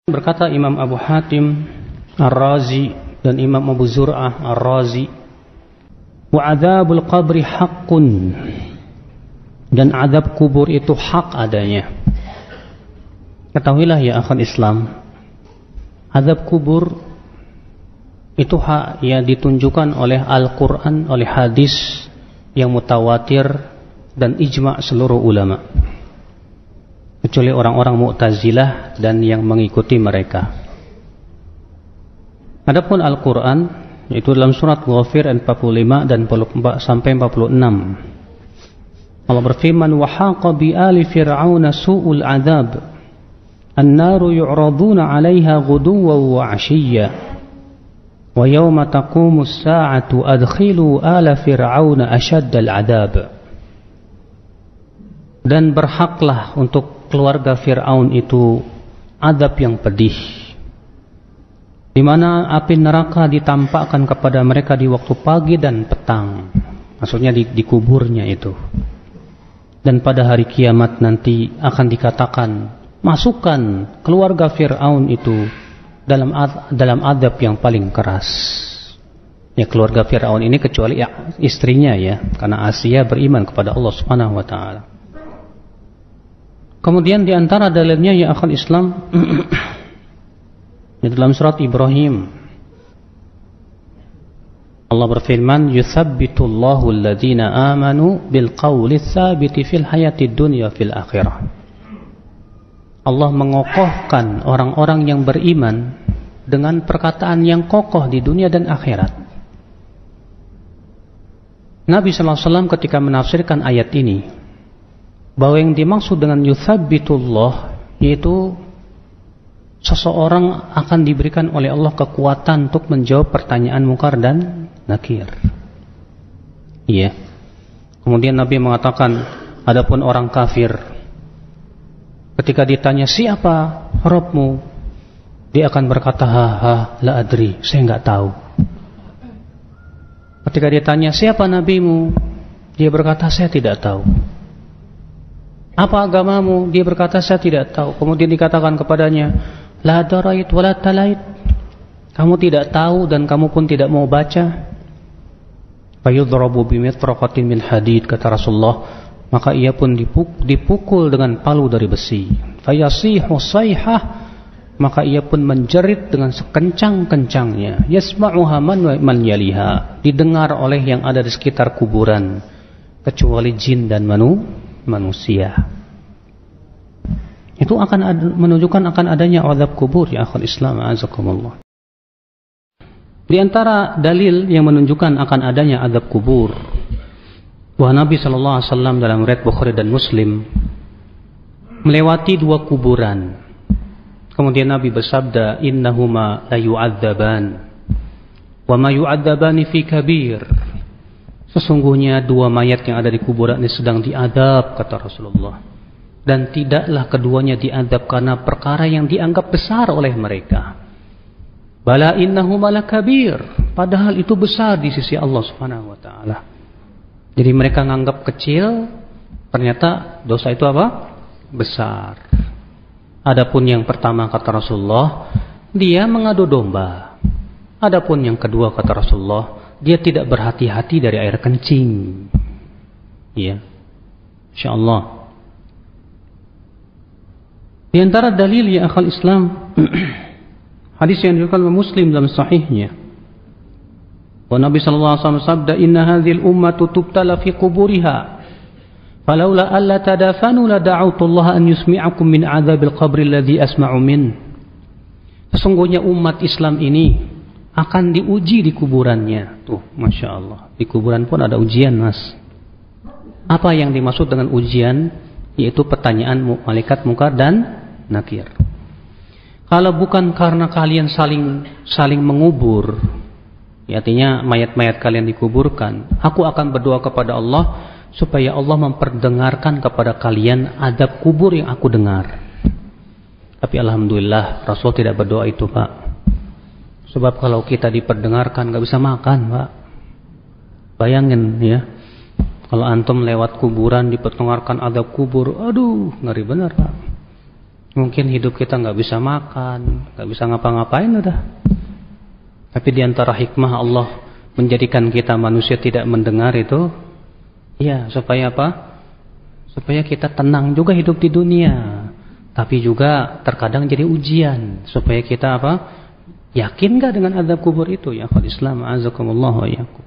Berkata Imam Abu Hatim Ar-Razi dan Imam Abu Zur'ah Ar-Razi, wa adzabul qabri haqqun, dan azab kubur itu hak adanya. Ketahuilah ya akhwan Islam, azab kubur itu hak yang ditunjukkan oleh Al-Quran, oleh hadis yang mutawatir dan ijma' seluruh ulama, kecuali orang-orang Mu'tazilah dan yang mengikuti mereka. Adapun Al-Quran, yaitu dalam surat Ghafir 45 dan 44 sampai 46, Allah berfirman, wa haqa bi ali fir'auna su'ul adzab, an-naru yu'raduna 'alaiha ghuduwwan wa 'ashiyya, wa yawma taqumus sa'atu adkhilu ala fir'auna ashaddal 'adzab. Dan berhaklah untuk keluarga Fir'aun itu azab yang pedih, di mana api neraka ditampakkan kepada mereka di waktu pagi dan petang, maksudnya di kuburnya itu. Dan pada hari kiamat nanti akan dikatakan, masukkan keluarga Fir'aun itu dalam azab yang paling keras. Ya, keluarga Fir'aun ini kecuali ya, istrinya ya, karena Asia beriman kepada Allah Subhanahu wa taala. Kemudian di antara dalilnya ya akhwat Islam di dalam surat Ibrahim, Allah berfirman, yuthabbitullahu alladhina amanu bil qawli tsabiti fil hayatid dunya fil akhirah. Allah mengokohkan orang-orang yang beriman dengan perkataan yang kokoh di dunia dan akhirat. Nabi sallallahu alaihi wasallam ketika menafsirkan ayat ini, bahwa yang dimaksud dengan yuthabbitullah yaitu seseorang akan diberikan oleh Allah kekuatan untuk menjawab pertanyaan mungkar dan nakir. Iya. Kemudian Nabi mengatakan, adapun orang kafir, ketika ditanya siapa Rabbmu, dia akan berkata, la adri, saya enggak tahu. Ketika ditanya siapa nabimu, dia berkata, saya tidak tahu. Apa agamamu? Dia berkata, saya tidak tahu. Kemudian dikatakan kepadanya, la darait wa la talait, kamu tidak tahu dan kamu pun tidak mau baca. Fayudrabu bimitraqatin min hadid, kata Rasulullah, maka ia pun dipukul dengan palu dari besi. Fayasihu sayhah, maka ia pun menjerit dengan sekencang-kencangnya. Yasma'uha man yaliha, didengar oleh yang ada di sekitar kuburan, kecuali jin dan manusia. Itu akan menunjukkan akan adanya azab kubur ya akhwat Islam, azakumullah. Di antara dalil yang menunjukkan akan adanya azab kubur, bahwa Nabi sallallahu alaihi wasallam dalam riwayat Bukhari dan Muslim melewati dua kuburan. Kemudian Nabi bersabda, innahuma la yu'adzaban wa ma yu'adzabani fi kabir. Sesungguhnya dua mayat yang ada di kuburan ini sedang diadab, kata Rasulullah, dan tidaklah keduanya diadab karena perkara yang dianggap besar oleh mereka. Bala innahuma lakabir, padahal itu besar di sisi Allah Subhanahu wa taala. Jadi mereka nganggap kecil, ternyata dosa itu apa? Besar. Adapun yang pertama, kata Rasulullah, dia mengadu domba. Adapun yang kedua, kata Rasulullah, dia tidak berhati-hati dari air kencing. Ya, insyaallah. Di antara dalil ya akhal Islam, hadis yang diriwayatkan oleh Muslim dalam sahihnya, bahwa Nabi sallallahu alaihi wasallam sabda, inna hadhil ummatu tubtala fi quburiha, falaula alla tadafanu la da'utullaha an yusmi'akum min adzabil qabri alladhi asma'u min. Sesungguhnya umat Islam ini akan diuji di kuburannya. Tuh, Masya Allah, di kuburan pun ada ujian, mas. Apa yang dimaksud dengan ujian? Yaitu pertanyaan malaikat mungkar dan nakir. Kalau bukan karena kalian saling mengubur, ya, artinya mayat-mayat kalian dikuburkan, aku akan berdoa kepada Allah supaya Allah memperdengarkan kepada kalian adab kubur yang aku dengar. Tapi alhamdulillah Rasul tidak berdoa itu, Pak. Sebab kalau kita diperdengarkan gak bisa makan, Pak. Bayangin ya, kalau antum lewat kuburan diperdengarkan adab kubur, aduh, ngeri benar, Pak. Mungkin hidup kita nggak bisa makan, nggak bisa ngapa-ngapain udah. Tapi di antara hikmah Allah menjadikan kita manusia tidak mendengar itu, ya supaya apa? Supaya kita tenang juga hidup di dunia. Tapi juga terkadang jadi ujian supaya kita apa? Yakin nggak dengan azab kubur itu ya akhwat Islam, azakumullah wa iyyakum.